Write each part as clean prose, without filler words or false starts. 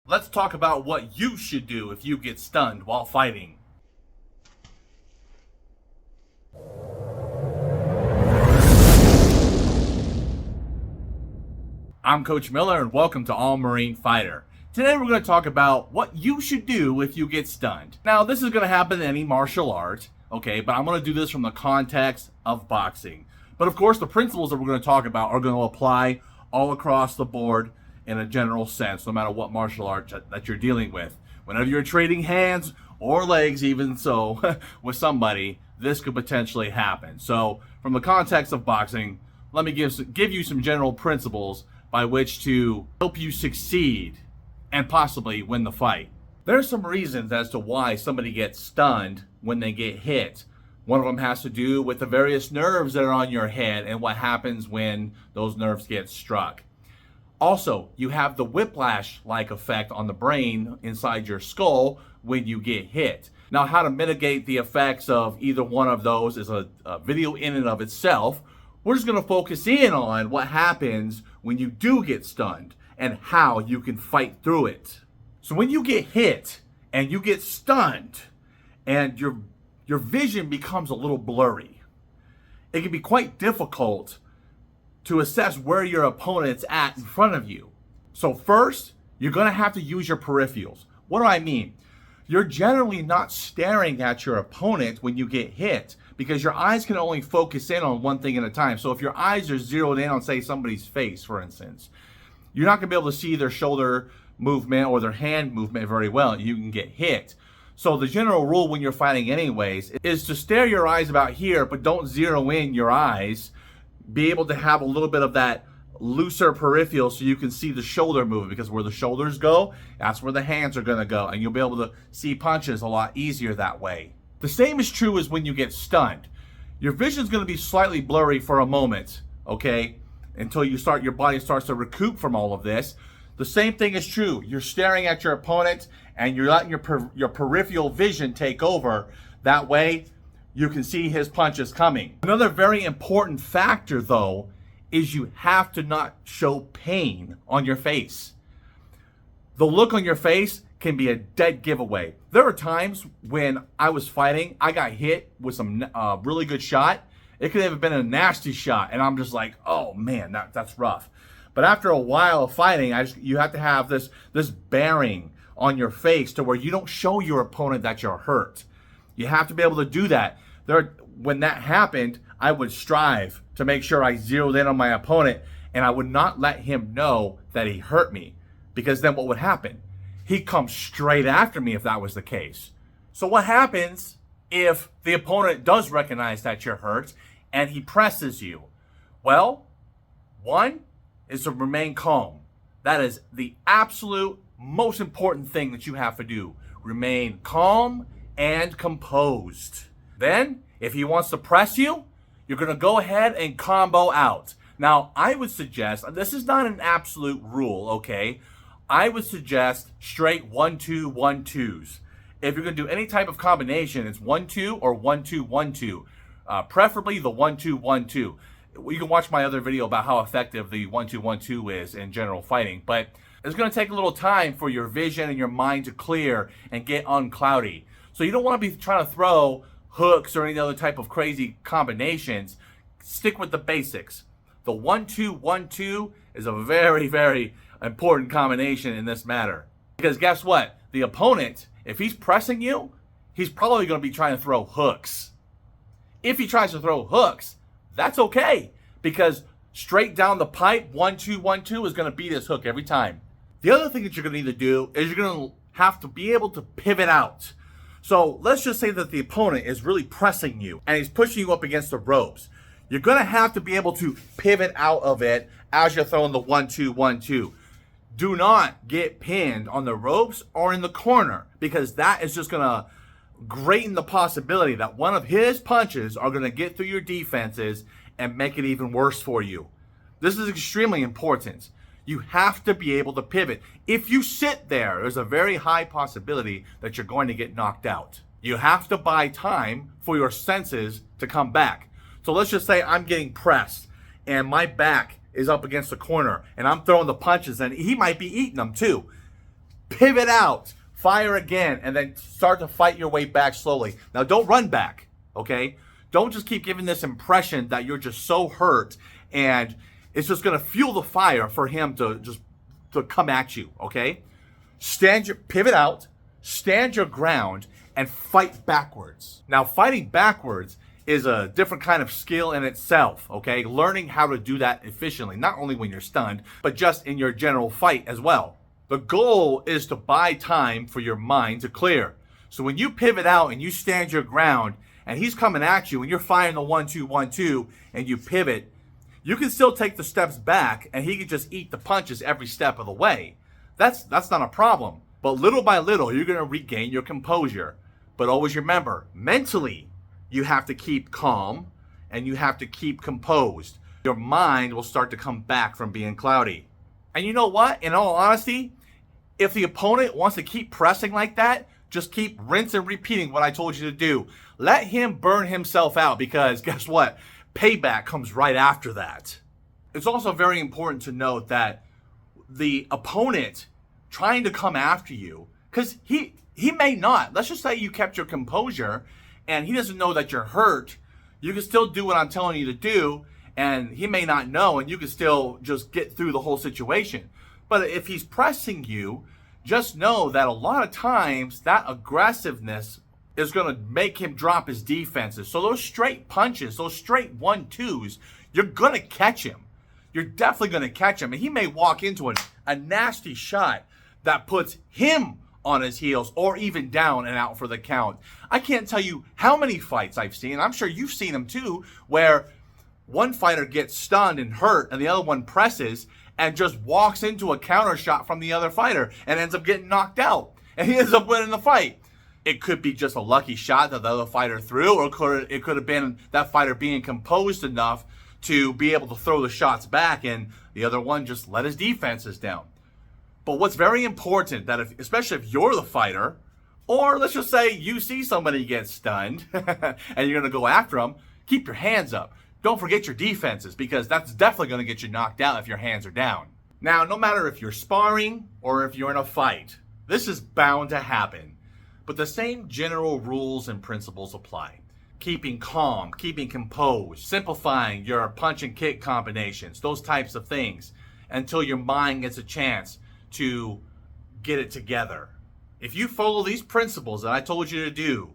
Let's talk about what you should do if you get stunned while fighting. I'm Coach Miller and welcome to All Marine Fighter. Today we're going to talk about what you should do if you get stunned. Now this is going to happen in any martial art, okay, but I'm going to do this from the context of boxing. But of course the principles that we're going to talk about are going to apply all across the board in a general sense, no matter what martial art that you're dealing with. Whenever you're trading hands or legs, even so, with somebody, this could potentially happen. So from the context of boxing, let me give you some general principles by which to help you succeed and possibly win the fight. There are some reasons as to why somebody gets stunned when they get hit. One of them has to do with the various nerves that are on your head and what happens when those nerves get struck. Also, you have the whiplash-like effect on the brain inside your skull when you get hit. Now, how to mitigate the effects of either one of those is a video in and of itself. We're just going to focus in on what happens when you do get stunned and how you can fight through it. So when you get hit and you get stunned and your vision becomes a little blurry, it can be quite difficult to assess where your opponent's at in front of you. So first, you're going to have to use your peripherals. What do I mean? You're generally not staring at your opponent when you get hit because your eyes can only focus in on one thing at a time. So if your eyes are zeroed in on, say, somebody's face, for instance, you're not going to be able to see their shoulder movement or their hand movement very well. You can get hit. So the general rule when you're fighting anyways is to stare your eyes about here, but don't zero in your eyes. Be able to have a little bit of that looser peripheral so you can see the shoulder movement, because where the shoulders go, that's where the hands are going to go, and you'll be able to see punches a lot easier that way. The same is true as when you get stunned. Your vision's going to be slightly blurry for a moment, okay, until your body starts to recoup from all of this. The same thing is true. You're staring at your opponent and you're letting your peripheral vision take over. That way you can see his punches coming. Another very important factor, though, is you have to not show pain on your face. The look on your face can be a dead giveaway. There are times when I was fighting, I got hit with some really good shot. It could have been a nasty shot, and I'm just like, oh man, that's rough. But after a while of fighting, you have to have this bearing on your face to where you don't show your opponent that you're hurt. You have to be able to do that. When that happened, I would strive to make sure I zeroed in on my opponent, and I would not let him know that he hurt me, because then what would happen? He'd come straight after me if that was the case. So what happens if the opponent does recognize that you're hurt and he presses you? Well, one is to remain calm. That is the absolute most important thing that you have to do. Remain calm and composed. Then, if he wants to press you, you're going to go ahead and combo out. Now, I would suggest, this is not an absolute rule, okay? I would suggest straight 1-2, 1-2s. If you're going to do any type of combination, it's 1-2 or 1-2, 1-2. Preferably the 1-2, 1-2. You can watch my other video about how effective the 1-2, 1-2 is in general fighting, but it's going to take a little time for your vision and your mind to clear and get uncloudy. So you don't want to be trying to throw hooks or any other type of crazy combinations. Stick with the basics. The 1-2, 1-2 is a very, very important combination in this matter. Because guess what? The opponent, if he's pressing you, he's probably going to be trying to throw hooks. If he tries to throw hooks, that's okay, because straight down the pipe, 1-2, 1-2 is going to beat his hook every time. The other thing that you're going to need to do is you're going to have to be able to pivot out. So let's just say that the opponent is really pressing you and he's pushing you up against the ropes. You're going to have to be able to pivot out of it as you're throwing the 1-2, 1-2. Do not get pinned on the ropes or in the corner, because that is just going to greaten the possibility that one of his punches are going to get through your defenses and make it even worse for you. This is extremely important. You have to be able to pivot. If you sit there, there's a very high possibility that you're going to get knocked out. You have to buy time for your senses to come back. So let's just say I'm getting pressed and my back is up against the corner and I'm throwing the punches and he might be eating them too. pivot out, fire again, and then start to fight your way back slowly. Now, don't run back, okay? Don't just keep giving this impression that you're just so hurt, and it's just going to fuel the fire for him to come at you, okay? Pivot out, stand your ground, and fight backwards. Now, fighting backwards is a different kind of skill in itself, okay? Learning how to do that efficiently, not only when you're stunned, but just in your general fight as well. The goal is to buy time for your mind to clear. So when you pivot out and you stand your ground and he's coming at you and you're firing the 1-2, 1-2 and you pivot, you can still take the steps back and he can just eat the punches every step of the way. That's not a problem. But little by little, you're going to regain your composure. But always remember, mentally, you have to keep calm and you have to keep composed. Your mind will start to come back from being cloudy. And you know what? In all honesty, if the opponent wants to keep pressing like that, just keep rinse and repeating what I told you to do. Let him burn himself out because guess what? Payback comes right after that. It's also very important to note that the opponent trying to come after you, because he may not. Let's just say you kept your composure and he doesn't know that you're hurt. You can still do what I'm telling you to do and he may not know and you can still just get through the whole situation. But if he's pressing you, just know that a lot of times that aggressiveness is going to make him drop his defenses. So those straight punches, those straight 1-2s, you're going to catch him. You're definitely going to catch him. And he may walk into a nasty shot that puts him on his heels or even down and out for the count. I can't tell you how many fights I've seen. I'm sure you've seen them too, where one fighter gets stunned and hurt and the other one presses and just walks into a counter shot from the other fighter and ends up getting knocked out. And he ends up winning the fight. It could be just a lucky shot that the other fighter threw, or it could have been that fighter being composed enough to be able to throw the shots back and the other one just let his defenses down. But what's very important, that especially if you're the fighter, or let's just say you see somebody get stunned and you're going to go after them, keep your hands up. Don't forget your defenses because that's definitely going to get you knocked out if your hands are down. Now, no matter if you're sparring or if you're in a fight, this is bound to happen. But the same general rules and principles apply. Keeping calm, keeping composed, simplifying your punch and kick combinations, those types of things, until your mind gets a chance to get it together. If you follow these principles that I told you to do,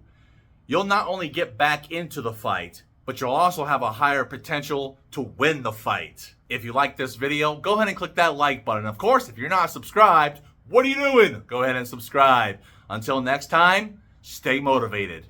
you'll not only get back into the fight, but you'll also have a higher potential to win the fight. If you like this video, go ahead and click that like button. Of course, if you're not subscribed, what are you doing? Go ahead and subscribe. Until next time, stay motivated.